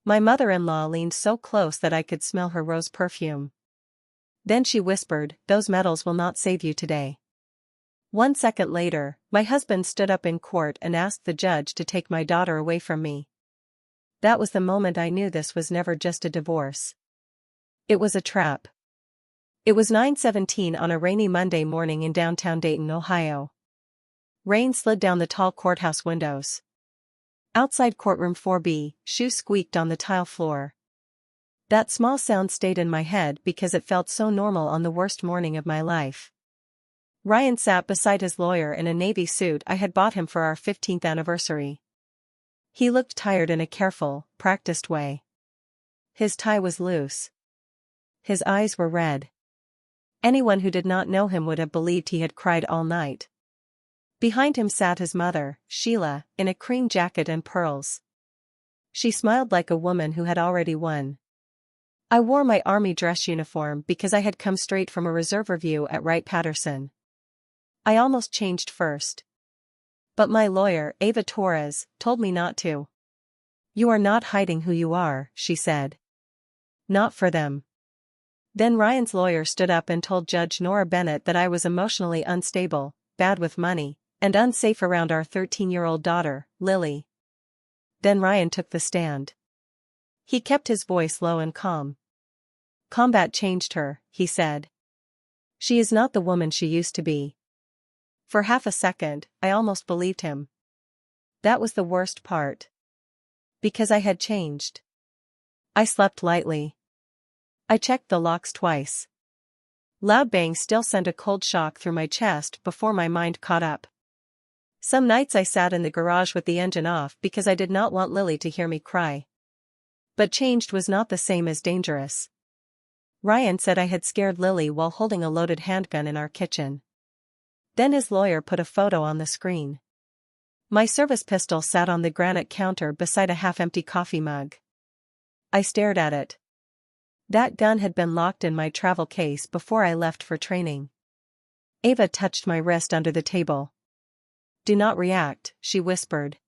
My mother-in-law leaned so close that I could smell her rose perfume. Then she whispered, "Those medals will not save you today." 1 second later, my husband stood up in court and asked the judge to take my daughter away from me. That was the moment I knew this was never just a divorce. It was a trap. It was 9:17 on a rainy Monday morning in downtown Dayton, Ohio. Rain slid down the tall courthouse windows. Outside courtroom 4B, shoes squeaked on the tile floor. That small sound stayed in my head because it felt so normal on the worst morning of my life. Ryan sat beside his lawyer in a navy suit I had bought him for our 15th anniversary. He looked tired in a careful, practiced way. His tie was loose. His eyes were red. Anyone who did not know him would have believed he had cried all night. Behind him sat his mother, Sheila, in a cream jacket and pearls. She smiled like a woman who had already won. I wore my army dress uniform because I had come straight from a reserve review at Wright-Patterson. I almost changed first. But my lawyer, Ava Torres, told me not to. "You are not hiding who you are," she said. "Not for them." Then Ryan's lawyer stood up and told Judge Nora Bennett that I was emotionally unstable, bad with money, and unsafe around our 13-year-old daughter, Lily. Then Ryan took the stand. He kept his voice low and calm. "Combat changed her," he said. "She is not the woman she used to be." For half a second, I almost believed him. That was the worst part. Because I had changed. I slept lightly. I checked the locks twice. Loud bangs still sent a cold shock through my chest before my mind caught up. Some nights I sat in the garage with the engine off because I did not want Lily to hear me cry. But changed was not the same as dangerous. Ryan said I had scared Lily while holding a loaded handgun in our kitchen. Then his lawyer put a photo on the screen. My service pistol sat on the granite counter beside a half-empty coffee mug. I stared at it. That gun had been locked in my travel case before I left for training. Ava touched my wrist under the table. "Do not react," she whispered.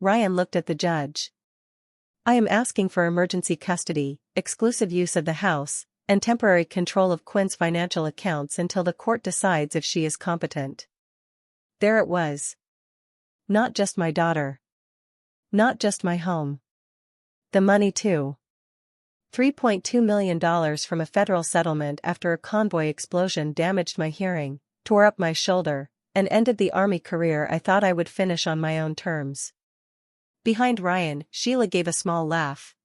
Ryan looked at the judge. "I am asking for emergency custody, exclusive use of the house, and temporary control of Quinn's financial accounts until the court decides if she is competent." There it was. Not just my daughter. Not just my home. The money too. $3.2 million from a federal settlement after a convoy explosion damaged my hearing, tore up my shoulder, and ended the Army career I thought I would finish on my own terms. Behind Ryan, Sheila gave a small laugh.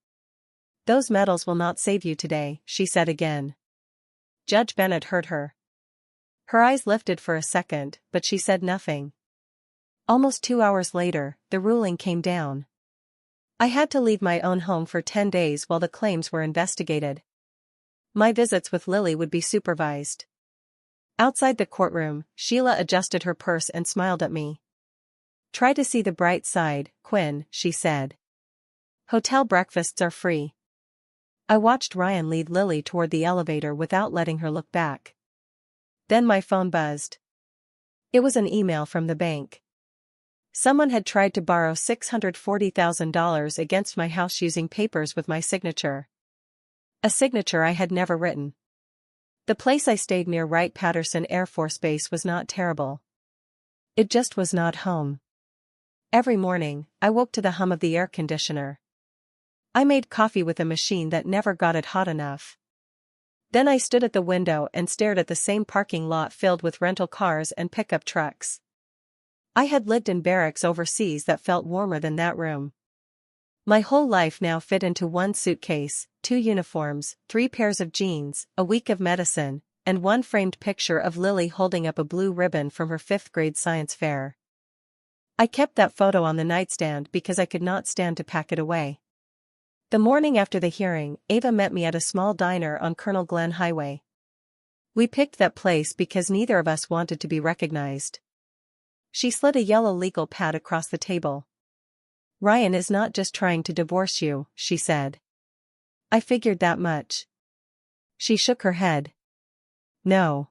"Those medals will not save you today," she said again. Judge Bennett heard her. Her eyes lifted for a second, but she said nothing. Almost 2 hours later, the ruling came down. I had to leave my own home for 10 days while the claims were investigated. My visits with Lily would be supervised. Outside the courtroom, Sheila adjusted her purse and smiled at me. "Try to see the bright side, Quinn," she said. "Hotel breakfasts are free." I watched Ryan lead Lily toward the elevator without letting her look back. Then my phone buzzed. It was an email from the bank. Someone had tried to borrow $640,000 against my house using papers with my signature. A signature I had never written. The place I stayed near Wright-Patterson Air Force Base was not terrible. It just was not home. Every morning, I woke to the hum of the air conditioner. I made coffee with a machine that never got it hot enough. Then I stood at the window and stared at the same parking lot filled with rental cars and pickup trucks. I had lived in barracks overseas that felt warmer than that room. My whole life now fit into one suitcase, 2 uniforms, 3 pairs of jeans, a week of medicine, and one framed picture of Lily holding up a blue ribbon from her 5th grade science fair. I kept that photo on the nightstand because I could not stand to pack it away. The morning after the hearing, Ava met me at a small diner on Colonel Glenn Highway. We picked that place because neither of us wanted to be recognized. She slid a yellow legal pad across the table. "Ryan is not just trying to divorce you," she said. "I figured that much." She shook her head. "No.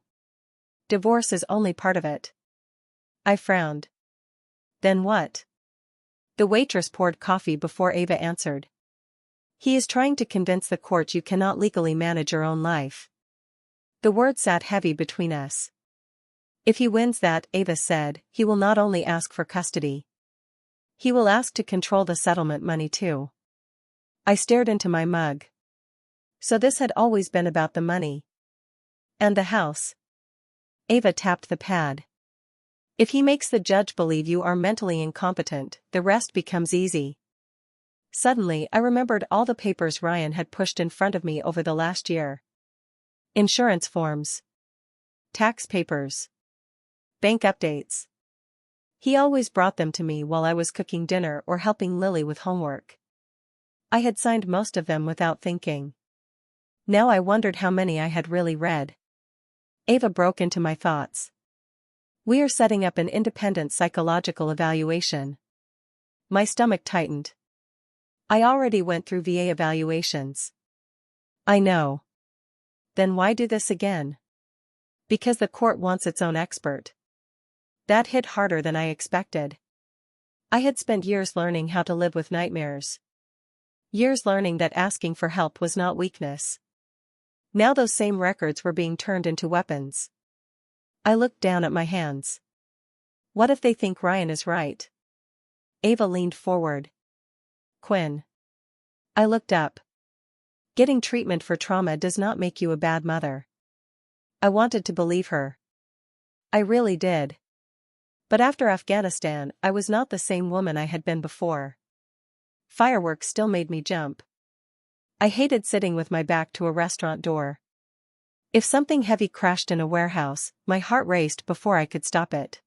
Divorce is only part of it." I frowned. "Then what?" The waitress poured coffee before Ava answered. He is trying to convince the court you cannot legally manage your own life. The word sat heavy between us. If he wins that, Ava said, he will not only ask for custody. He will ask to control the settlement money too. I stared into my mug. So this had always been about the money. And the house. Ava tapped the pad. If he makes the judge believe you are mentally incompetent, the rest becomes easy. Suddenly I remembered all the papers Ryan had pushed in front of me over the last year. Insurance forms. Tax papers. Bank updates. He always brought them to me while I was cooking dinner or helping Lily with homework. I had signed most of them without thinking. Now I wondered how many I had really read. Ava broke into my thoughts. We are setting up an independent psychological evaluation. My stomach tightened. I already went through VA evaluations. I know. Then why do this again? Because the court wants its own expert. That hit harder than I expected. I had spent years learning how to live with nightmares. Years learning that asking for help was not weakness. Now those same records were being turned into weapons. I looked down at my hands. What if they think Ryan is right? Ava leaned forward. Quinn. I looked up. Getting treatment for trauma does not make you a bad mother. I wanted to believe her. I really did. But after Afghanistan, I was not the same woman I had been before. Fireworks still made me jump. I hated sitting with my back to a restaurant door. If something heavy crashed in a warehouse, my heart raced before I could stop it.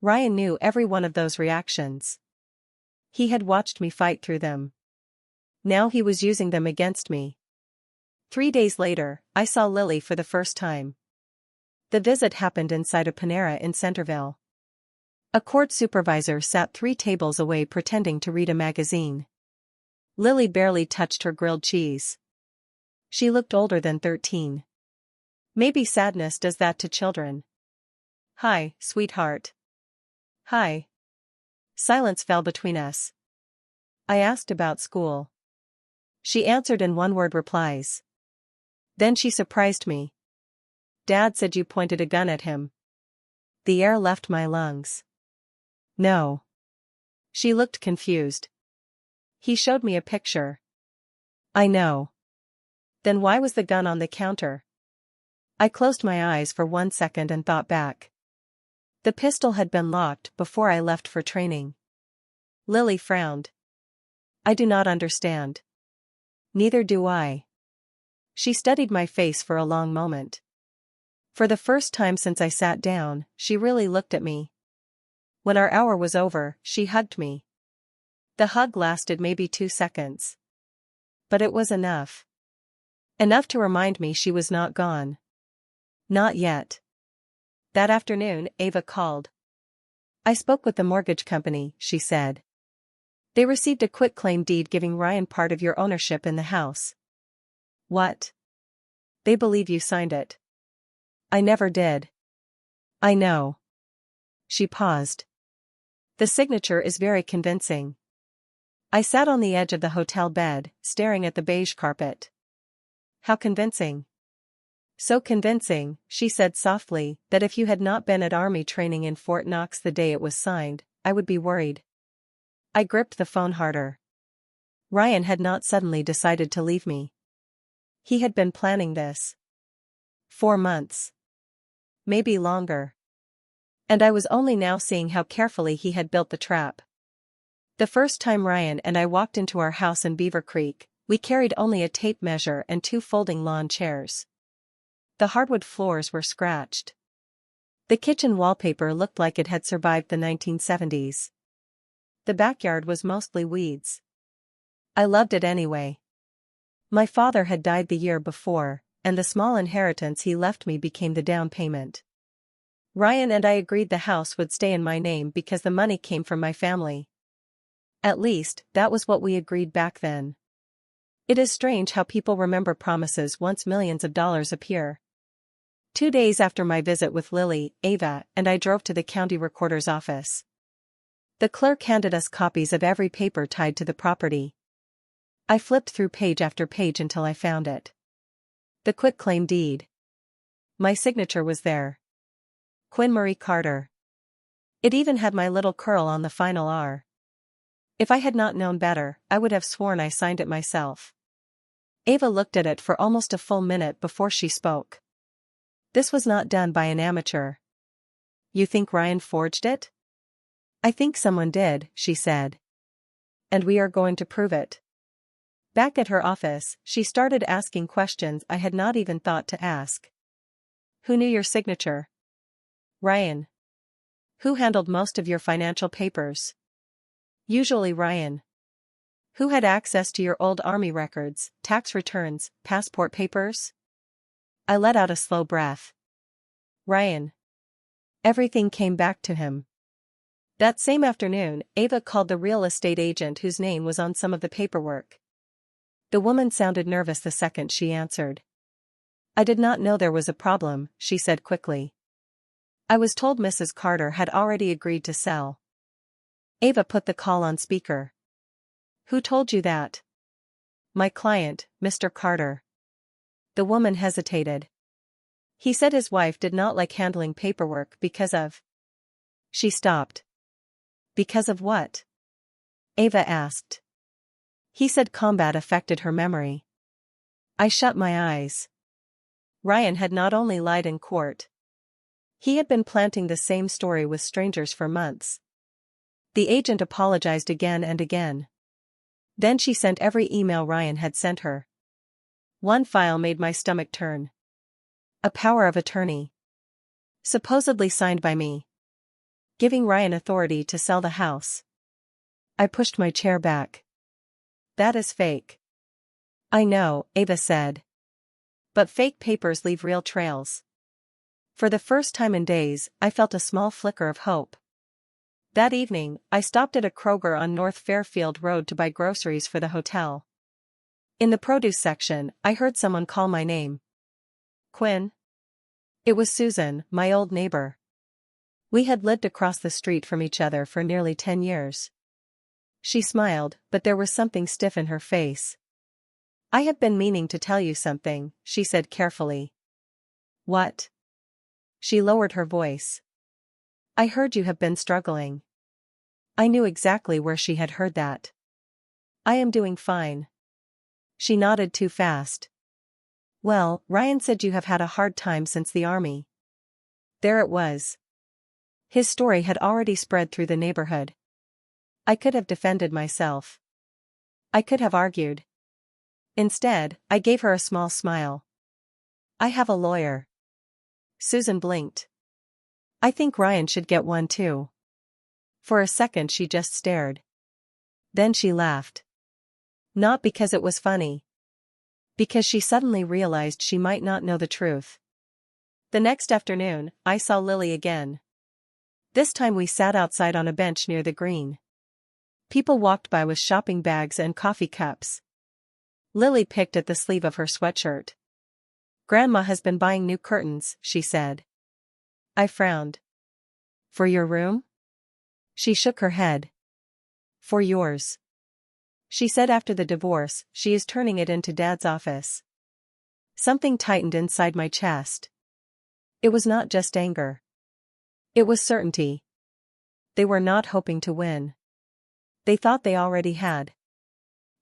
Ryan knew every one of those reactions. He had watched me fight through them. Now he was using them against me. 3 days later, I saw Lily for the first time. The visit happened inside a Panera in Centerville. A court supervisor sat 3 tables away pretending to read a magazine. Lily barely touched her grilled cheese. She looked older than 13. Maybe sadness does that to children. Hi, sweetheart. Hi. Silence fell between us. I asked about school. She answered in one-word replies. Then she surprised me. Dad said you pointed a gun at him. The air left my lungs. No. She looked confused. He showed me a picture. I know. Then why was the gun on the counter? I closed my eyes for 1 second and thought back. The pistol had been locked before I left for training. Lily frowned. I do not understand. Neither do I. She studied my face for a long moment. For the first time since I sat down, she really looked at me. When our hour was over, she hugged me. The hug lasted maybe 2 seconds. But it was enough. Enough to remind me she was not gone. Not yet. That afternoon, Ava called. I spoke with the mortgage company, she said. They received a quitclaim deed giving Ryan part of your ownership in the house. What? They believe you signed it. I never did. I know. She paused. The signature is very convincing. I sat on the edge of the hotel bed, staring at the beige carpet. How convincing. So convincing, she said softly, that if you had not been at army training in Fort Knox the day it was signed, I would be worried. I gripped the phone harder. Ryan had not suddenly decided to leave me. He had been planning this. 4 months. Maybe longer. And I was only now seeing how carefully he had built the trap. The first time Ryan and I walked into our house in Beaver Creek, we carried only a tape measure and 2 folding lawn chairs. The hardwood floors were scratched. The kitchen wallpaper looked like it had survived the 1970s. The backyard was mostly weeds. I loved it anyway. My father had died the year before, and the small inheritance he left me became the down payment. Ryan and I agreed the house would stay in my name because the money came from my family. At least, that was what we agreed back then. It is strange how people remember promises once millions of dollars appear. 2 days after my visit with Lily, Ava and I drove to the county recorder's office. The clerk handed us copies of every paper tied to the property. I flipped through page after page until I found it. The quitclaim deed. My signature was there. Quinn Marie Carter. It even had my little curl on the final R. If I had not known better, I would have sworn I signed it myself. Ava looked at it for almost a full minute before she spoke. This was not done by an amateur. You think Ryan forged it? I think someone did, she said. And we are going to prove it. Back at her office, she started asking questions I had not even thought to ask. Who knew your signature? Ryan. Who handled most of your financial papers? Usually Ryan. Who had access to your old army records, tax returns, passport papers? I let out a slow breath. Ryan. Everything came back to him. That same afternoon, Ava called the real estate agent whose name was on some of the paperwork. The woman sounded nervous the second she answered. I did not know there was a problem, she said quickly. I was told Mrs. Carter had already agreed to sell. Ava put the call on speaker. Who told you that? My client, Mr. Carter. The woman hesitated. He said his wife did not like handling paperwork because of. She stopped. Because of what? Ava asked. He said combat affected her memory. I shut my eyes. Ryan had not only lied in court. He had been planting the same story with strangers for months. The agent apologized again and again. Then she sent every email Ryan had sent her. One file made my stomach turn. A power of attorney. Supposedly signed by me. Giving Ryan authority to sell the house. I pushed my chair back. That is fake. I know, Ava said. But fake papers leave real trails. For the first time in days, I felt a small flicker of hope. That evening, I stopped at a Kroger on North Fairfield Road to buy groceries for the hotel. In the produce section, I heard someone call my name. Quinn? It was Susan, my old neighbor. We had lived across the street from each other for nearly 10 years. She smiled, but there was something stiff in her face. I have been meaning to tell you something, she said carefully. What? She lowered her voice. I heard you have been struggling. I knew exactly where she had heard that. I am doing fine. She nodded too fast. Well, Ryan said you have had a hard time since the army. There it was. His story had already spread through the neighborhood. I could have defended myself. I could have argued. Instead, I gave her a small smile. I have a lawyer. Susan blinked. I think Ryan should get one too. For a second she just stared. Then she laughed. Not because it was funny. Because she suddenly realized she might not know the truth. The next afternoon, I saw Lily again. This time we sat outside on a bench near the green. People walked by with shopping bags and coffee cups. Lily picked at the sleeve of her sweatshirt. Grandma has been buying new curtains, she said. I frowned. For your room? She shook her head. For yours. She said after the divorce, she is turning it into Dad's office. Something tightened inside my chest. It was not just anger. It was certainty. They were not hoping to win. They thought they already had.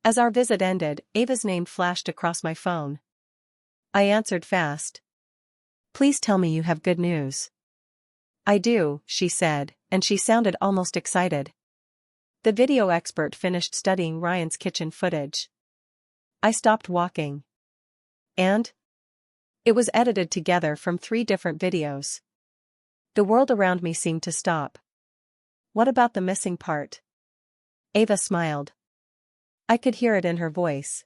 As our visit ended, Ava's name flashed across my phone. I answered fast. Please tell me you have good news. I do, she said, and she sounded almost excited. The video expert finished studying Ryan's kitchen footage. I stopped walking. And? It was edited together from 3 different videos. The world around me seemed to stop. What about the missing part? Ava smiled. I could hear it in her voice.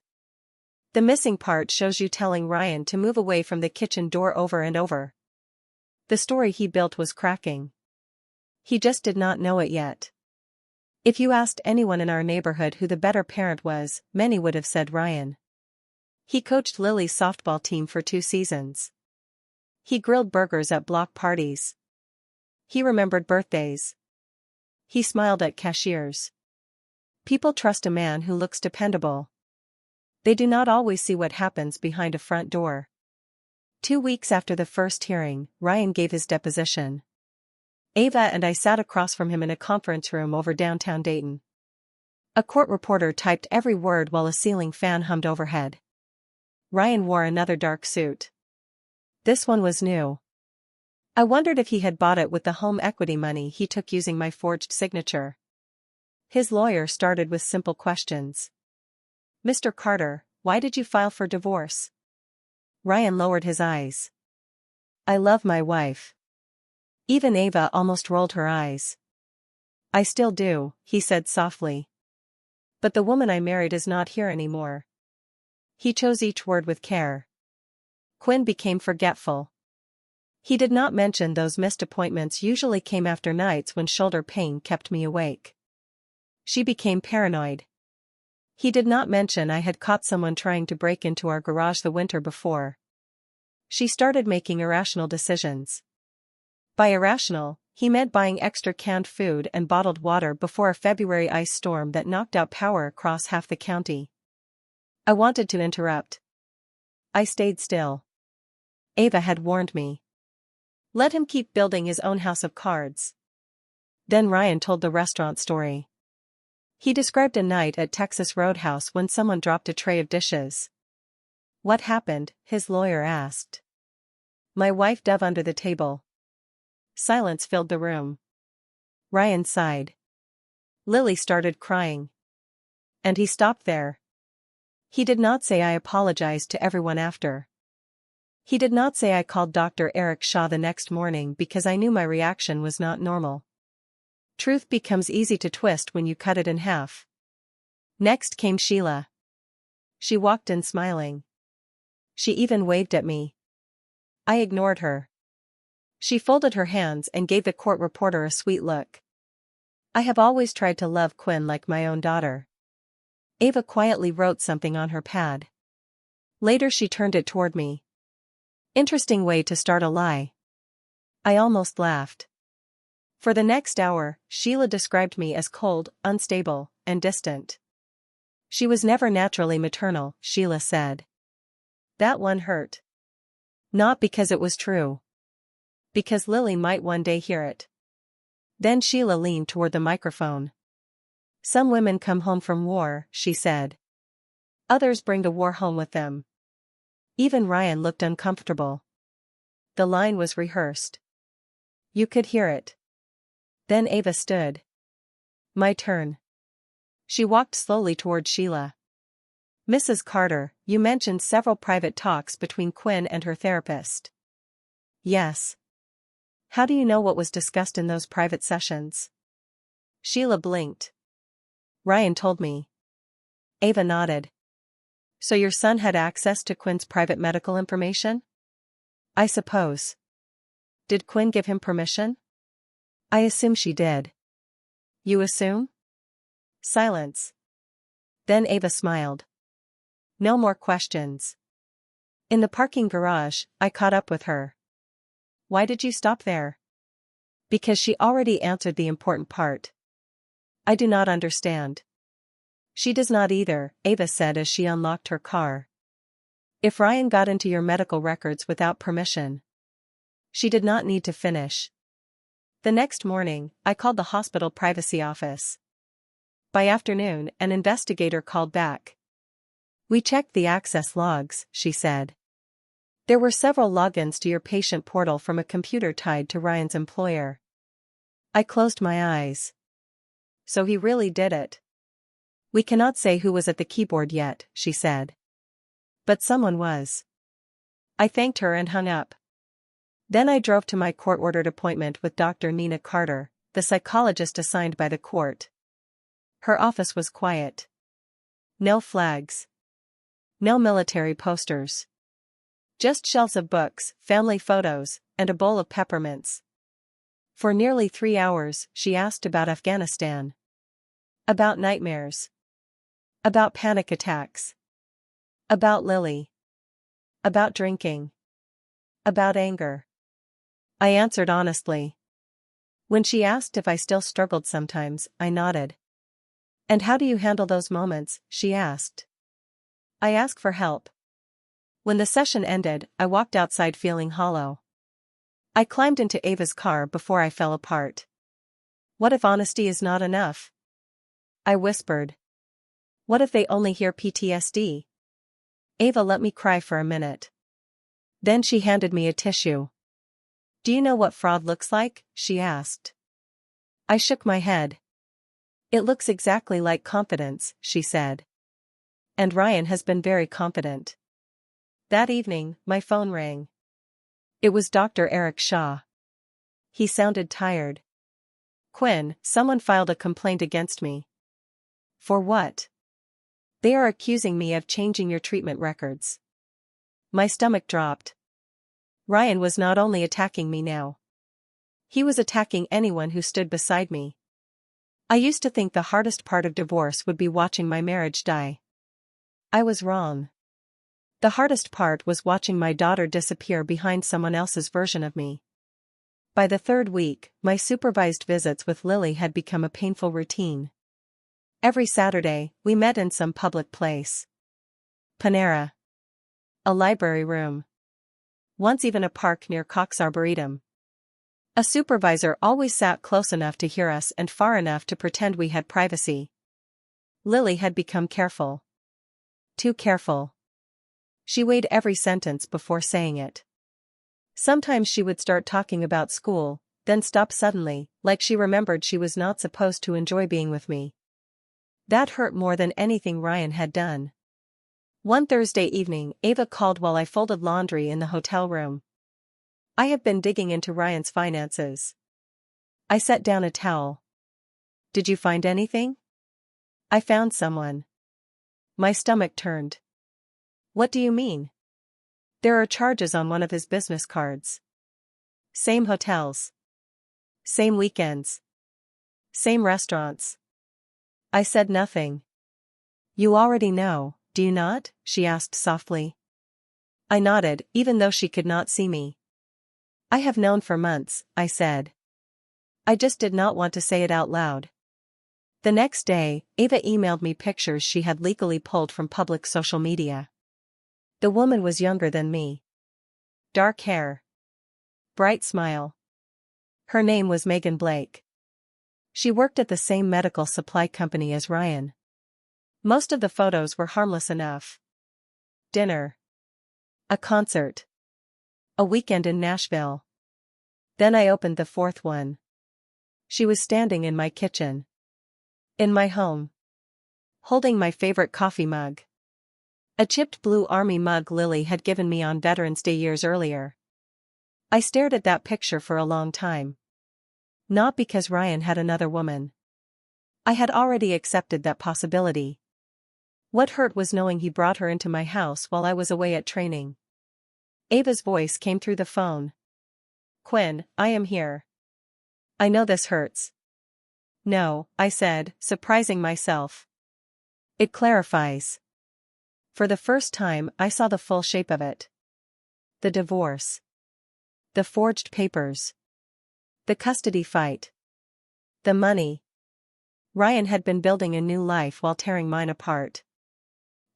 The missing part shows you telling Ryan to move away from the kitchen door over and over. The story he built was cracking. He just did not know it yet. If you asked anyone in our neighborhood who the better parent was, many would have said Ryan. He coached Lily's softball team for 2 seasons. He grilled burgers at block parties. He remembered birthdays. He smiled at cashiers. People trust a man who looks dependable. They do not always see what happens behind a front door. 2 weeks after the first hearing, Ryan gave his deposition. Ava and I sat across from him in a conference room over downtown Dayton. A court reporter typed every word while a ceiling fan hummed overhead. Ryan wore another dark suit. This one was new. I wondered if he had bought it with the home equity money he took using my forged signature. His lawyer started with simple questions. "Mr. Carter, why did you file for divorce?" Ryan lowered his eyes. "I love my wife." Even Ava almost rolled her eyes. "I still do," he said softly. "But the woman I married is not here anymore." He chose each word with care. Quinn became forgetful. He did not mention those missed appointments usually came after nights when shoulder pain kept me awake. She became paranoid. He did not mention I had caught someone trying to break into our garage the winter before. She started making irrational decisions. By irrational, he meant buying extra canned food and bottled water before a February ice storm that knocked out power across half the county. I wanted to interrupt. I stayed still. Ava had warned me. Let him keep building his own house of cards. Then Ryan told the restaurant story. He described a night at Texas Roadhouse when someone dropped a tray of dishes. "What happened?" his lawyer asked. "My wife dove under the table." Silence filled the room. Ryan sighed. Lily started crying. And he stopped there. He did not say I apologized to everyone after. He did not say I called Dr. Eric Shaw the next morning because I knew my reaction was not normal. Truth becomes easy to twist when you cut it in half. Next came Sheila. She walked in smiling. She even waved at me. I ignored her. She folded her hands and gave the court reporter a sweet look. I have always tried to love Quinn like my own daughter. Ava quietly wrote something on her pad. Later she turned it toward me. Interesting way to start a lie. I almost laughed. For the next hour, Sheila described me as cold, unstable, and distant. She was never naturally maternal, Sheila said. That one hurt. Not because it was true. Because Lily might one day hear it. Then Sheila leaned toward the microphone. Some women come home from war, she said. Others bring the war home with them. Even Ryan looked uncomfortable. The line was rehearsed. You could hear it. Then Ava stood. My turn. She walked slowly toward Sheila. Mrs. Carter, you mentioned several private talks between Quinn and her therapist. Yes. How do you know what was discussed in those private sessions? Sheila blinked. Ryan told me. Ava nodded. So your son had access to Quinn's private medical information? I suppose. Did Quinn give him permission? I assume she did. You assume? Silence. Then Ava smiled. No more questions. In the parking garage, I caught up with her. Why did you stop there? Because she already answered the important part. I do not understand. She does not either, Ava said as she unlocked her car. If Ryan got into your medical records without permission. She did not need to finish. The next morning, I called the hospital privacy office. By afternoon, an investigator called back. We checked the access logs, she said. There were several logins to your patient portal from a computer tied to Ryan's employer. I closed my eyes. So he really did it. We cannot say who was at the keyboard yet, she said. But someone was. I thanked her and hung up. Then I drove to my court-ordered appointment with Dr. Nina Carter, the psychologist assigned by the court. Her office was quiet. No flags. No military posters. Just shelves of books, family photos, and a bowl of peppermints. For nearly 3 hours, she asked about Afghanistan. About nightmares. About panic attacks. About Lily. About drinking. About anger. I answered honestly. When she asked if I still struggled sometimes, I nodded. And how do you handle those moments, she asked. I ask for help. When the session ended, I walked outside feeling hollow. I climbed into Ava's car before I fell apart. What if honesty is not enough? I whispered. What if they only hear PTSD? Ava let me cry for a minute. Then she handed me a tissue. Do you know what fraud looks like? She asked. I shook my head. It looks exactly like confidence, she said. And Ryan has been very confident. That evening, my phone rang. It was Dr. Eric Shaw. He sounded tired. Quinn, someone filed a complaint against me. For what? They are accusing me of changing your treatment records. My stomach dropped. Ryan was not only attacking me now. He was attacking anyone who stood beside me. I used to think the hardest part of divorce would be watching my marriage die. I was wrong. The hardest part was watching my daughter disappear behind someone else's version of me. By the third week, my supervised visits with Lily had become a painful routine. Every Saturday, we met in some public place. Panera. A library room. Once even a park near Cox Arboretum. A supervisor always sat close enough to hear us and far enough to pretend we had privacy. Lily had become careful. Too careful. She weighed every sentence before saying it. Sometimes she would start talking about school, then stop suddenly, like she remembered she was not supposed to enjoy being with me. That hurt more than anything Ryan had done. One Thursday evening, Ava called while I folded laundry in the hotel room. I have been digging into Ryan's finances. I set down a towel. Did you find anything? I found someone. My stomach turned. What do you mean? There are charges on one of his business cards. Same hotels. Same weekends. Same restaurants. I said nothing. You already know, do you not? She asked softly. I nodded, even though she could not see me. I have known for months, I said. I just did not want to say it out loud. The next day, Ava emailed me pictures she had legally pulled from public social media. The woman was younger than me. Dark hair. Bright smile. Her name was Megan Blake. She worked at the same medical supply company as Ryan. Most of the photos were harmless enough. Dinner. A concert. A weekend in Nashville. Then I opened the fourth one. She was standing in my kitchen. In my home. Holding my favorite coffee mug. A chipped blue army mug Lily had given me on Veterans Day years earlier. I stared at that picture for a long time. Not because Ryan had another woman. I had already accepted that possibility. What hurt was knowing he brought her into my house while I was away at training. Ava's voice came through the phone. Quinn, I am here. I know this hurts. No, I said, surprising myself. It clarifies. For the first time, I saw the full shape of it. The divorce. The forged papers. The custody fight. The money. Ryan had been building a new life while tearing mine apart.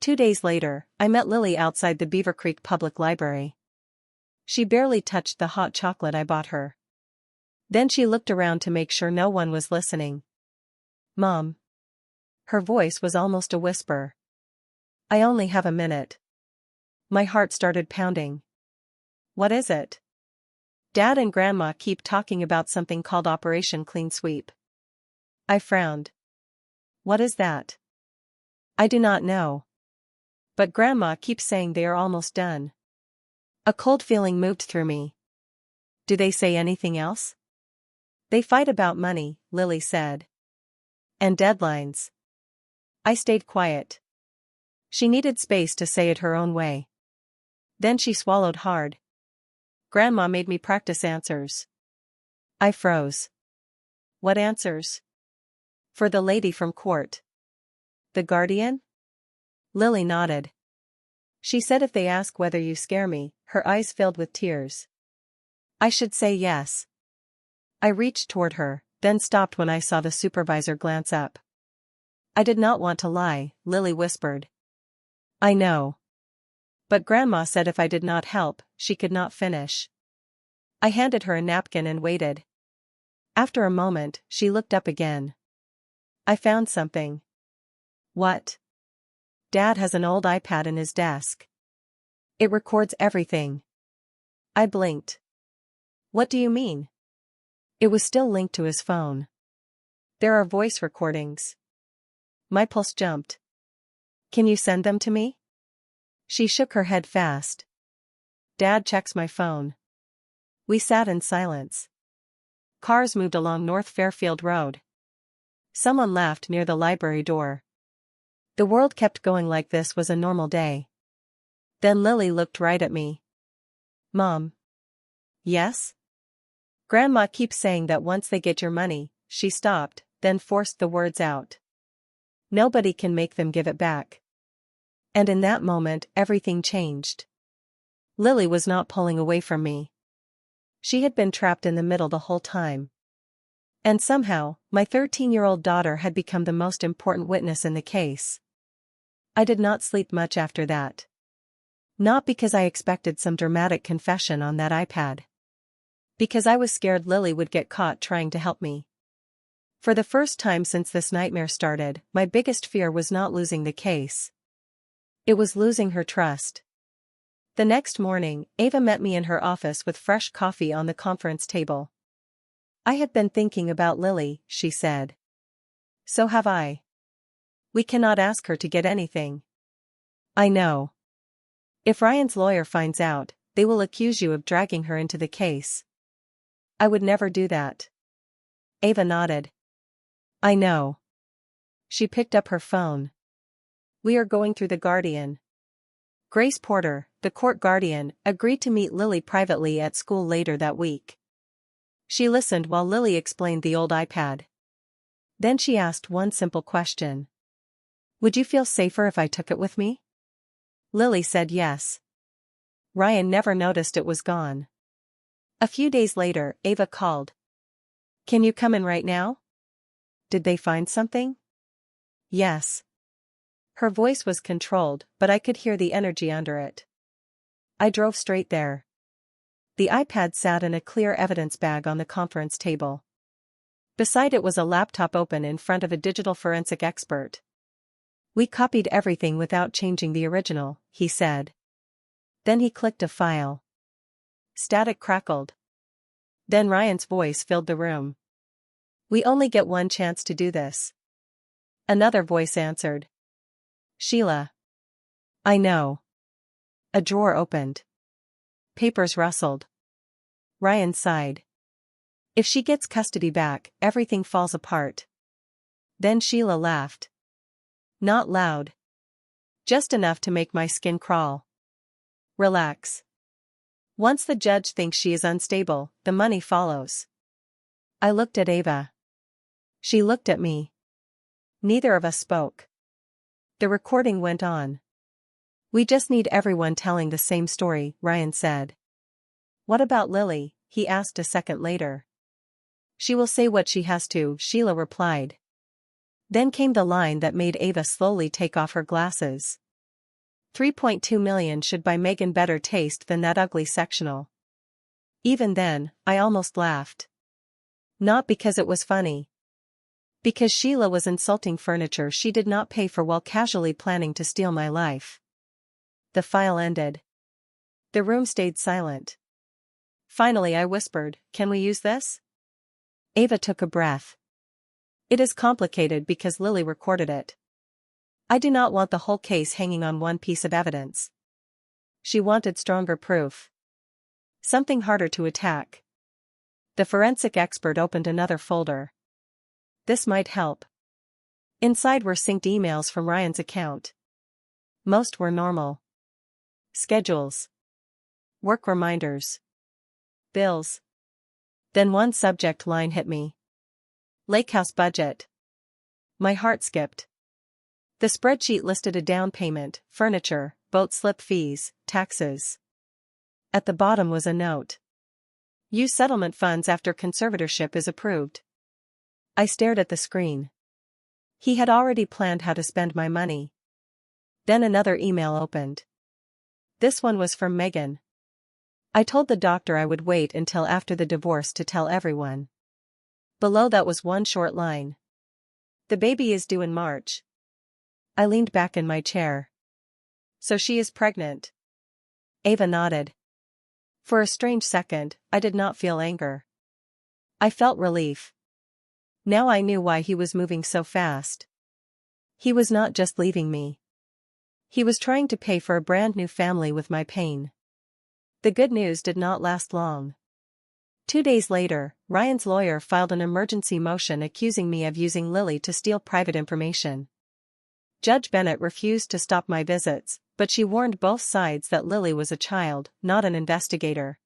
2 days later, I met Lily outside the Beaver Creek Public Library. She barely touched the hot chocolate I bought her. Then she looked around to make sure no one was listening. Mom. Her voice was almost a whisper. I only have a minute. My heart started pounding. What is it? Dad and Grandma keep talking about something called Operation Clean Sweep. I frowned. What is that? I do not know. But Grandma keeps saying they are almost done. A cold feeling moved through me. Do they say anything else? They fight about money, Lily said. And deadlines. I stayed quiet. She needed space to say it her own way. Then she swallowed hard. Grandma made me practice answers. I froze. What answers? For the lady from court. The guardian? Lily nodded. She said if they ask whether you scare me, her eyes filled with tears. I should say yes. I reached toward her, then stopped when I saw the supervisor glance up. I did not want to lie, Lily whispered. I know. But Grandma said if I did not help, she could not finish. I handed her a napkin and waited. After a moment, she looked up again. I found something. What? Dad has an old iPad in his desk. It records everything. I blinked. What do you mean? It was still linked to his phone. There are voice recordings. My pulse jumped. Can you send them to me? She shook her head fast. Dad checks my phone. We sat in silence. Cars moved along North Fairfield Road. Someone laughed near the library door. The world kept going like this was a normal day. Then Lily looked right at me. Mom. Yes? Grandma keeps saying that once they get your money, she stopped, then forced the words out. Nobody can make them give it back. And in that moment, everything changed. Lily was not pulling away from me. She had been trapped in the middle the whole time. And somehow, my 13-year-old daughter had become the most important witness in the case. I did not sleep much after that. Not because I expected some dramatic confession on that iPad. Because I was scared Lily would get caught trying to help me. For the first time since this nightmare started, my biggest fear was not losing the case. It was losing her trust. The next morning, Ava met me in her office with fresh coffee on the conference table. I had been thinking about Lily, she said. So have I. We cannot ask her to get anything. I know. If Ryan's lawyer finds out, they will accuse you of dragging her into the case. I would never do that. Ava nodded. I know. She picked up her phone. We are going through the Guardian. Grace Porter, the court guardian, agreed to meet Lily privately at school later that week. She listened while Lily explained the old iPad. Then she asked one simple question. Would you feel safer if I took it with me? Lily said yes. Ryan never noticed it was gone. A few days later, Ava called. Can you come in right now? Did they find something? Yes. Her voice was controlled, but I could hear the energy under it. I drove straight there. The iPad sat in a clear evidence bag on the conference table. Beside it was a laptop open in front of a digital forensic expert. We copied everything without changing the original, he said. Then he clicked a file. Static crackled. Then Ryan's voice filled the room. We only get one chance to do this. Another voice answered. Sheila. I know. A drawer opened. Papers rustled. Ryan sighed. If she gets custody back, everything falls apart. Then Sheila laughed. Not loud. Just enough to make my skin crawl. Relax. Once the judge thinks she is unstable, the money follows. I looked at Ava. She looked at me. Neither of us spoke. The recording went on. We just need everyone telling the same story, Ryan said. What about Lily? He asked a second later. She will say what she has to, Sheila replied. Then came the line that made Ava slowly take off her glasses. 3.2 million should buy Megan better taste than that ugly sectional. Even then, I almost laughed. Not because it was funny. Because Sheila was insulting furniture she did not pay for while casually planning to steal my life. The file ended. The room stayed silent. Finally I whispered, can we use this? Ava took a breath. It is complicated because Lily recorded it. I do not want the whole case hanging on one piece of evidence. She wanted stronger proof. Something harder to attack. The forensic expert opened another folder. This might help. Inside were synced emails from Ryan's account. Most were normal. Schedules. Work reminders. Bills. Then one subject line hit me. Lake house budget. My heart skipped. The spreadsheet listed a down payment, furniture, boat slip fees, taxes. At the bottom was a note. Use settlement funds after conservatorship is approved. I stared at the screen. He had already planned how to spend my money. Then another email opened. This one was from Megan. I told the doctor I would wait until after the divorce to tell everyone. Below that was one short line. The baby is due in March. I leaned back in my chair. So she is pregnant. Ava nodded. For a strange second, I did not feel anger. I felt relief. Now I knew why he was moving so fast. He was not just leaving me. He was trying to pay for a brand new family with my pain. The good news did not last long. 2 days later, Ryan's lawyer filed an emergency motion accusing me of using Lily to steal private information. Judge Bennett refused to stop my visits, but she warned both sides that Lily was a child, not an investigator.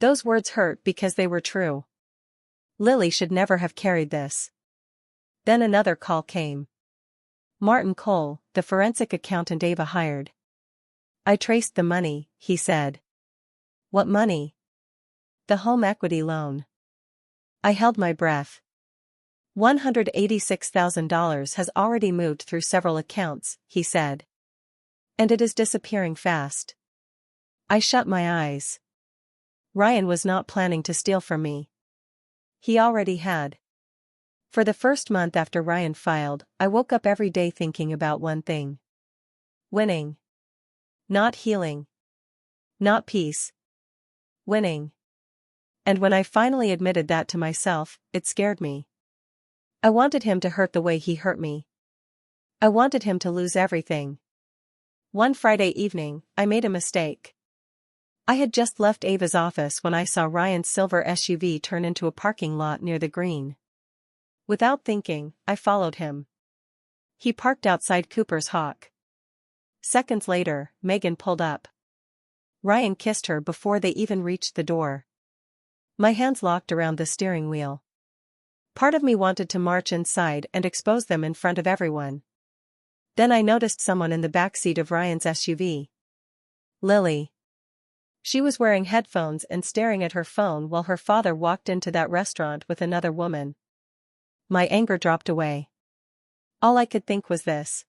Those words hurt because they were true. Lily should never have carried this. Then another call came. Martin Cole, the forensic accountant Ava hired. I traced the money, he said. What money? The home equity loan. I held my breath. $186,000 has already moved through several accounts, he said. And it is disappearing fast. I shut my eyes. Ryan was not planning to steal from me. He already had. For the first month after Ryan filed, I woke up every day thinking about one thing. Winning. Not healing. Not peace. Winning. And when I finally admitted that to myself, it scared me. I wanted him to hurt the way he hurt me. I wanted him to lose everything. One Friday evening, I made a mistake. I had just left Ava's office when I saw Ryan's silver SUV turn into a parking lot near the green. Without thinking, I followed him. He parked outside Cooper's Hawk. Seconds later, Megan pulled up. Ryan kissed her before they even reached the door. My hands locked around the steering wheel. Part of me wanted to march inside and expose them in front of everyone. Then I noticed someone in the back seat of Ryan's SUV. Lily. She was wearing headphones and staring at her phone while her father walked into that restaurant with another woman. My anger dropped away. All I could think was this.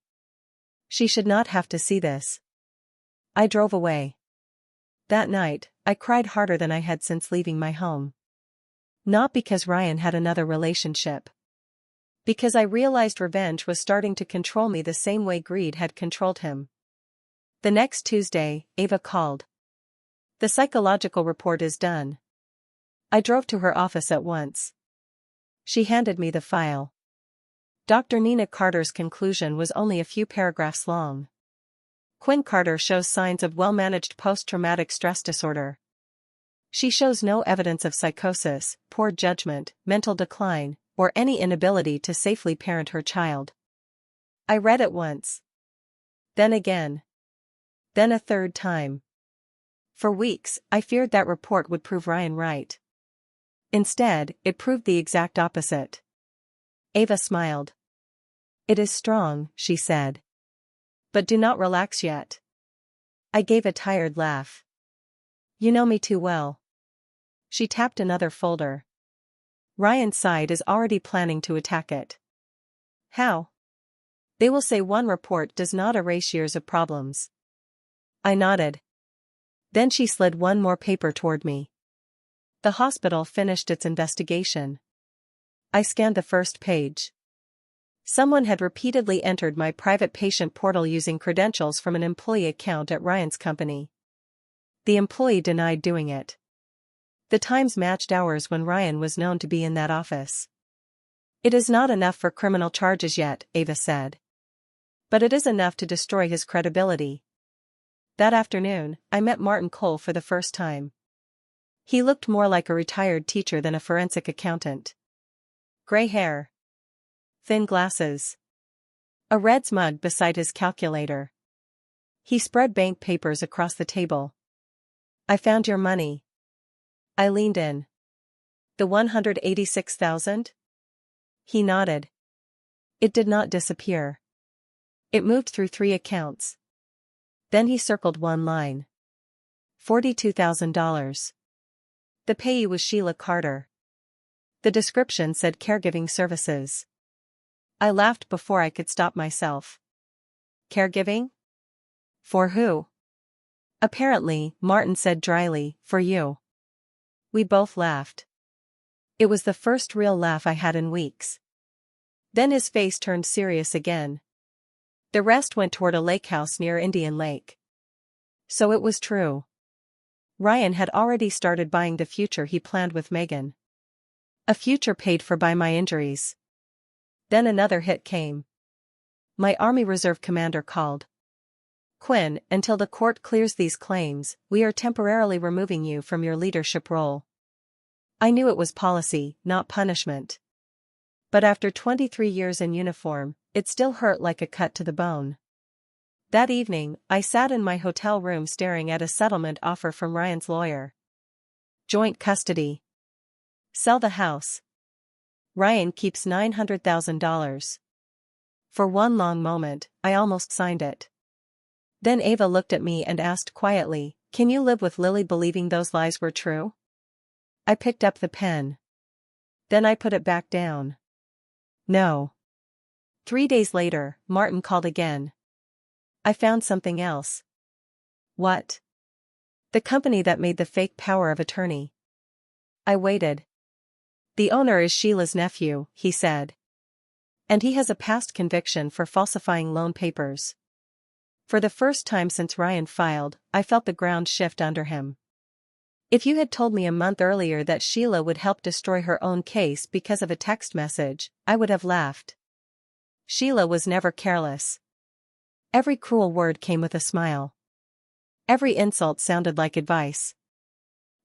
She should not have to see this. I drove away. That night, I cried harder than I had since leaving my home. Not because Ryan had another relationship. Because I realized revenge was starting to control me the same way greed had controlled him. The next Tuesday, Ava called. The psychological report is done. I drove to her office at once. She handed me the file. Dr. Nina Carter's conclusion was only a few paragraphs long. Quinn Carter shows signs of well-managed post-traumatic stress disorder. She shows no evidence of psychosis, poor judgment, mental decline, or any inability to safely parent her child. I read it once. Then again. Then a third time. For weeks, I feared that report would prove Ryan right. Instead, it proved the exact opposite. Ava smiled. It is strong, she said. But do not relax yet. I gave a tired laugh. You know me too well. She tapped another folder. Ryan's side is already planning to attack it. How? They will say one report does not erase years of problems. I nodded. Then she slid one more paper toward me. The hospital finished its investigation. I scanned the first page. Someone had repeatedly entered my private patient portal using credentials from an employee account at Ryan's company. The employee denied doing it. The times matched hours when Ryan was known to be in that office. It is not enough for criminal charges yet, Ava said. But it is enough to destroy his credibility. That afternoon, I met Martin Cole for the first time. He looked more like a retired teacher than a forensic accountant. Gray hair. Thin glasses. A red mug beside his calculator. He spread bank papers across the table. I found your money. I leaned in. The $186,000? He nodded. It did not disappear. It moved through 3 accounts. Then he circled one line. $42,000. The payee was Sheila Carter. The description said caregiving services. I laughed before I could stop myself. Caregiving? For who? Apparently, Martin said dryly, for you. We both laughed. It was the first real laugh I had in weeks. Then his face turned serious again. The rest went toward a lake house near Indian Lake. So it was true. Ryan had already started buying the future he planned with Megan. A future paid for by my injuries. Then another hit came. My Army Reserve commander called. Quinn, until the court clears these claims, we are temporarily removing you from your leadership role. I knew it was policy, not punishment. But after 23 years in uniform, it still hurt like a cut to the bone. That evening, I sat in my hotel room staring at a settlement offer from Ryan's lawyer. Joint custody. Sell the house. Ryan keeps $900,000. For one long moment, I almost signed it. Then Ava looked at me and asked quietly, "Can you live with Lily believing those lies were true?" I picked up the pen. Then I put it back down. No. 3 days later, Martin called again. I found something else. What? The company that made the fake power of attorney. I waited. The owner is Sheila's nephew, he said. And he has a past conviction for falsifying loan papers. For the first time since Ryan filed, I felt the ground shift under him. If you had told me a month earlier that Sheila would help destroy her own case because of a text message, I would have laughed. Sheila was never careless. Every cruel word came with a smile. Every insult sounded like advice.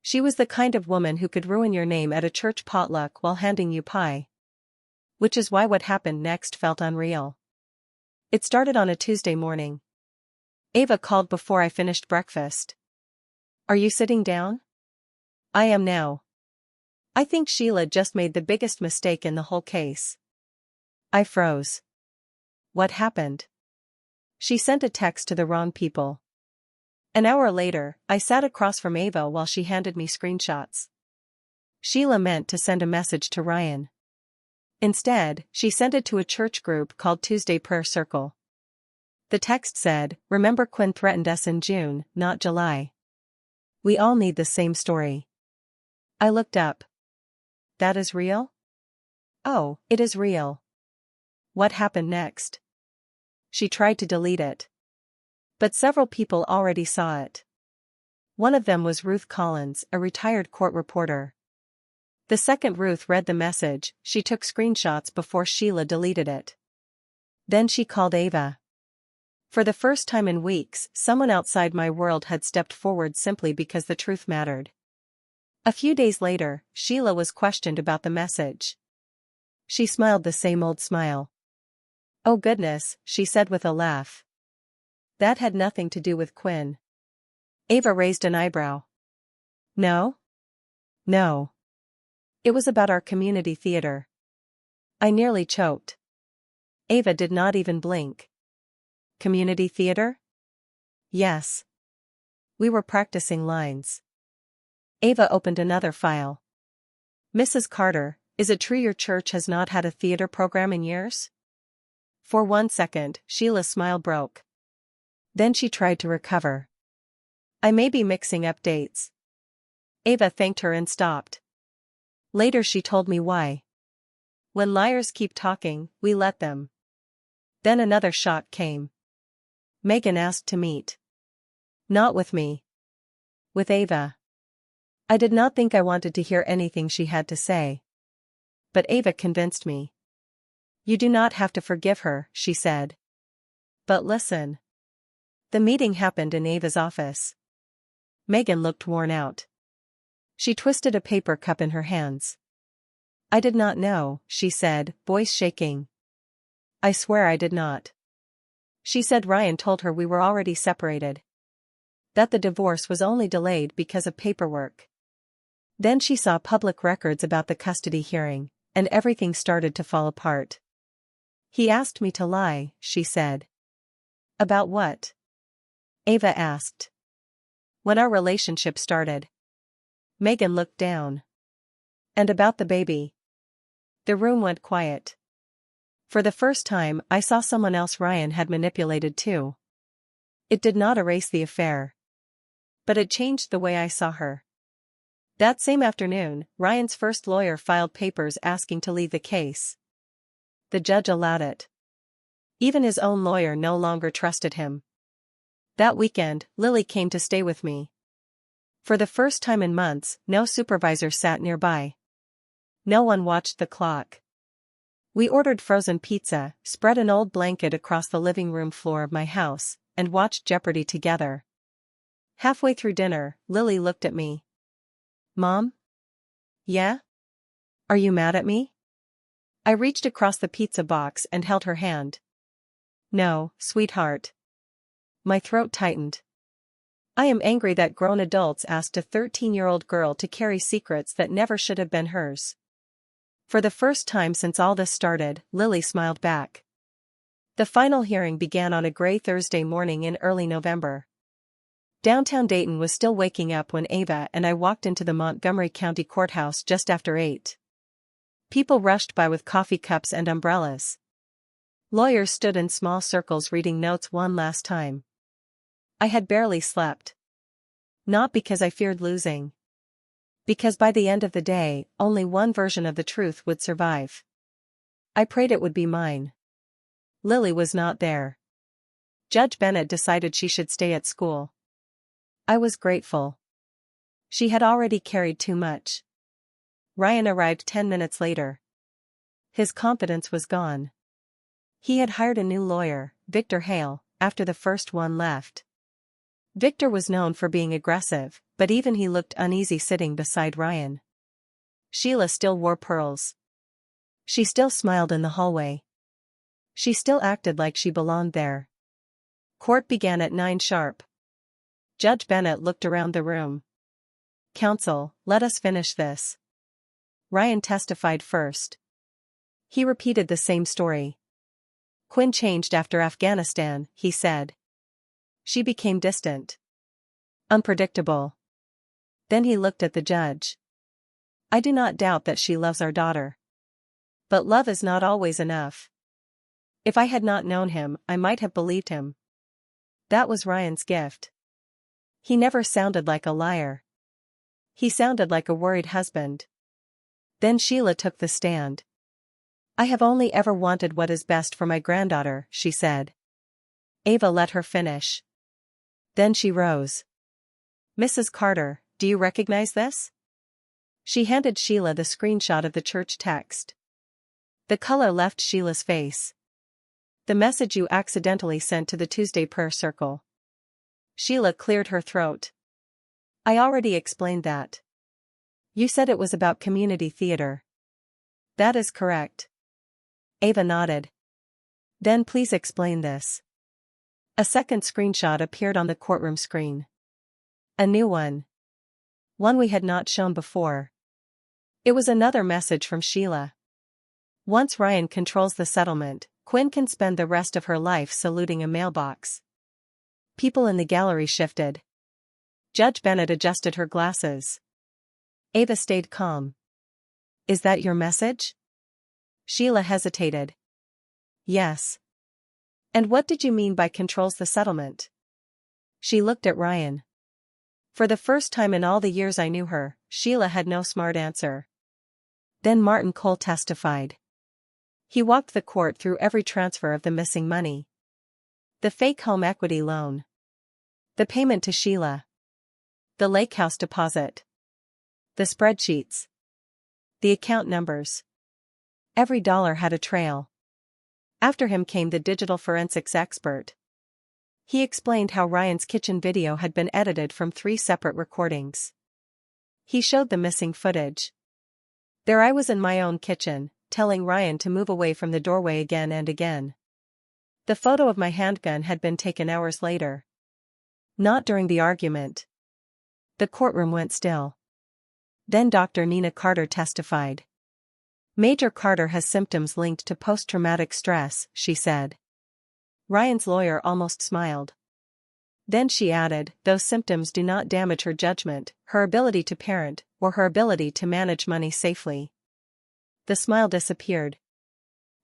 She was the kind of woman who could ruin your name at a church potluck while handing you pie. Which is why what happened next felt unreal. It started on a Tuesday morning. Ava called before I finished breakfast. Are you sitting down? I am now. I think Sheila just made the biggest mistake in the whole case. I froze. What happened? She sent a text to the wrong people. An hour later, I sat across from Ava while she handed me screenshots. Sheila meant to send a message to Ryan. Instead, she sent it to a church group called Tuesday Prayer Circle. The text said, "Remember Quinn threatened us in June, not July. We all need the same story." I looked up. That is real? Oh, it is real. What happened next? She tried to delete it. But several people already saw it. One of them was Ruth Collins, a retired court reporter. The second Ruth read the message, she took screenshots before Sheila deleted it. Then she called Ava. For the first time in weeks, someone outside my world had stepped forward simply because the truth mattered. A few days later, Sheila was questioned about the message. She smiled the same old smile. "Oh goodness," she said with a laugh. "That had nothing to do with Quinn." Ava raised an eyebrow. No? No. It was about our community theater. I nearly choked. Ava did not even blink. Community theater? Yes. We were practicing lines. Ava opened another file. "Mrs. Carter, is it true your church has not had a theater program in years?" For 1 second, Sheila's smile broke. Then she tried to recover. "I may be mixing up dates." Ava thanked her and stopped. Later she told me why. "When liars keep talking, we let them." Then another shock came. Megan asked to meet. Not with me. With Ava. I did not think I wanted to hear anything she had to say. But Ava convinced me. "You do not have to forgive her," she said. "But listen." The meeting happened in Ava's office. Megan looked worn out. She twisted a paper cup in her hands. "I did not know," she said, voice shaking. "I swear I did not." She said Ryan told her we were already separated. That the divorce was only delayed because of paperwork. Then she saw public records about the custody hearing, and everything started to fall apart. "He asked me to lie," she said. "About what?" Ava asked. "When our relationship started." Megan looked down. "And about the baby." The room went quiet. For the first time, I saw someone else Ryan had manipulated too. It did not erase the affair. But it changed the way I saw her. That same afternoon, Ryan's first lawyer filed papers asking to leave the case. The judge allowed it. Even his own lawyer no longer trusted him. That weekend, Lily came to stay with me. For the first time in months, no supervisor sat nearby. No one watched the clock. We ordered frozen pizza, spread an old blanket across the living room floor of my house, and watched Jeopardy together. Halfway through dinner, Lily looked at me. "Mom? Yeah? Are you mad at me?" I reached across the pizza box and held her hand. "No, sweetheart." My throat tightened. I am angry that grown adults asked a 13-year-old girl to carry secrets that never should have been hers. For the first time since all this started, Lily smiled back. The final hearing began on a gray Thursday morning in early November. Downtown Dayton was still waking up when Ava and I walked into the Montgomery County Courthouse just after 8. People rushed by with coffee cups and umbrellas. Lawyers stood in small circles reading notes one last time. I had barely slept. Not because I feared losing. Because by the end of the day, only one version of the truth would survive. I prayed it would be mine. Lily was not there. Judge Bennett decided she should stay at school. I was grateful. She had already carried too much. Ryan arrived 10 minutes later. His confidence was gone. He had hired a new lawyer, Victor Hale, after the first one left. Victor was known for being aggressive, but even he looked uneasy sitting beside Ryan. Sheila still wore pearls. She still smiled in the hallway. She still acted like she belonged there. Court began at 9 sharp. Judge Bennett looked around the room. "Counsel, let us finish this." Ryan testified first. He repeated the same story. "Quinn changed after Afghanistan," he said. "She became distant. Unpredictable." Then he looked at the judge. "I do not doubt that she loves our daughter. But love is not always enough. If I had not known him, I might have believed him." That was Ryan's gift. He never sounded like a liar. He sounded like a worried husband. Then Sheila took the stand. "I have only ever wanted what is best for my granddaughter," she said. Ava let her finish. Then she rose. "Mrs. Carter, do you recognize this?" She handed Sheila the screenshot of the church text. The color left Sheila's face. "The message you accidentally sent to the Tuesday prayer circle." Sheila cleared her throat. "I already explained that. You said it was about community theater." "That is correct." Ava nodded. "Then please explain this." A second screenshot appeared on the courtroom screen. A new one. One we had not shown before. It was another message from Sheila. "Once Ryan controls the settlement, Quinn can spend the rest of her life saluting a mailbox." People in the gallery shifted. Judge Bennett adjusted her glasses. Ava stayed calm. "Is that your message?" Sheila hesitated. "Yes." "And what did you mean by controls the settlement?" She looked at Ryan. For the first time in all the years I knew her, Sheila had no smart answer. Then Martin Cole testified. He walked the court through every transfer of the missing money. The fake home equity loan. The payment to Sheila. The lake house deposit. The spreadsheets. The account numbers. Every dollar had a trail. After him came the digital forensics expert. He explained how Ryan's kitchen video had been edited from 3 separate recordings. He showed the missing footage. There I was in my own kitchen, telling Ryan to move away from the doorway again and again. The photo of my handgun had been taken hours later. Not during the argument. The courtroom went still. Then Dr. Nina Carter testified. "Major Carter has symptoms linked to post-traumatic stress," she said. Ryan's lawyer almost smiled. Then she added, "Those symptoms do not damage her judgment, her ability to parent, or her ability to manage money safely." The smile disappeared.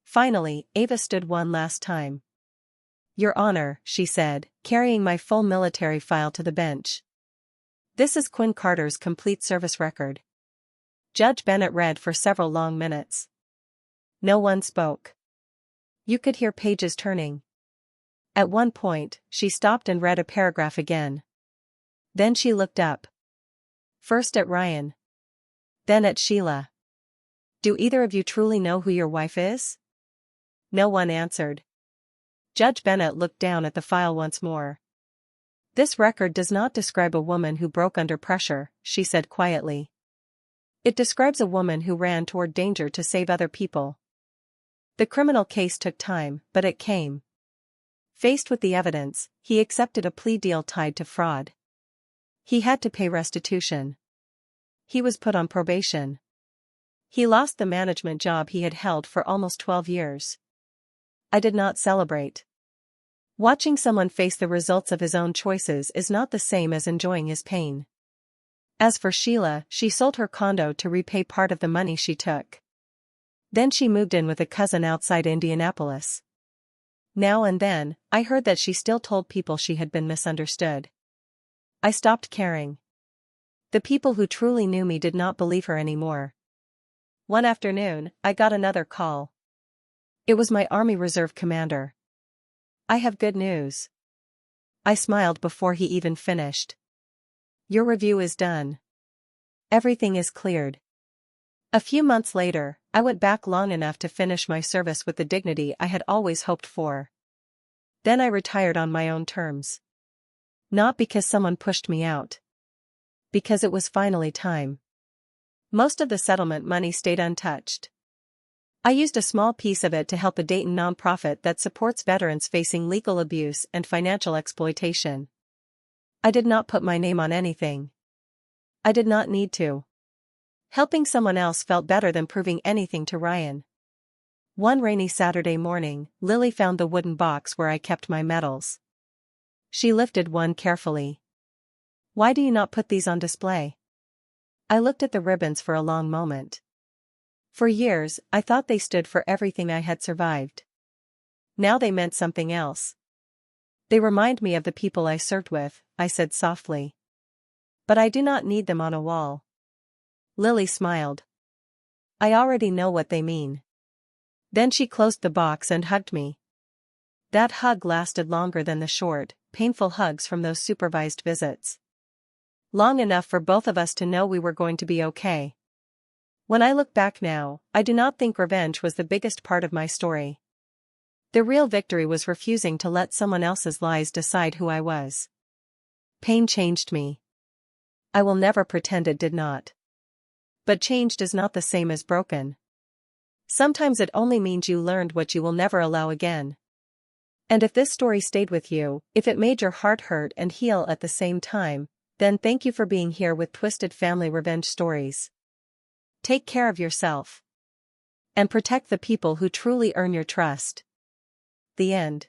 Finally, Ava stood one last time. Your Honor, she said, carrying my full military file to the bench. This is Quinn Carter's complete service record. Judge Bennett read for several long minutes. No one spoke. You could hear pages turning. At one point, she stopped and read a paragraph again. Then she looked up. First at Ryan. Then at Sheila. Do either of you truly know who your wife is? No one answered. Judge Bennett looked down at the file once more. This record does not describe a woman who broke under pressure, she said quietly. It describes a woman who ran toward danger to save other people. The criminal case took time, but it came. Faced with the evidence, he accepted a plea deal tied to fraud. He had to pay restitution. He was put on probation. He lost the management job he had held for almost 12 years. I did not celebrate. Watching someone face the results of his own choices is not the same as enjoying his pain. As for Sheila, she sold her condo to repay part of the money she took. Then she moved in with a cousin outside Indianapolis. Now and then, I heard that she still told people she had been misunderstood. I stopped caring. The people who truly knew me did not believe her anymore. One afternoon, I got another call. It was my Army Reserve commander. I have good news. I smiled before he even finished. Your review is done. Everything is cleared. A few months later, I went back long enough to finish my service with the dignity I had always hoped for. Then I retired on my own terms. Not because someone pushed me out. Because it was finally time. Most of the settlement money stayed untouched. I used a small piece of it to help a Dayton nonprofit that supports veterans facing legal abuse and financial exploitation. I did not put my name on anything. I did not need to. Helping someone else felt better than proving anything to Ryan. One rainy Saturday morning, Lily found the wooden box where I kept my medals. She lifted one carefully. Why do you not put these on display? I looked at the ribbons for a long moment. For years, I thought they stood for everything I had survived. Now they meant something else. They remind me of the people I served with, I said softly. But I do not need them on a wall. Lily smiled. I already know what they mean. Then she closed the box and hugged me. That hug lasted longer than the short, painful hugs from those supervised visits. Long enough for both of us to know we were going to be okay. When I look back now, I do not think revenge was the biggest part of my story. The real victory was refusing to let someone else's lies decide who I was. Pain changed me. I will never pretend it did not. But changed is not the same as broken. Sometimes it only means you learned what you will never allow again. And if this story stayed with you, if it made your heart hurt and heal at the same time, then thank you for being here with Twisted Family Revenge Stories. Take care of yourself. And protect the people who truly earn your trust. The end.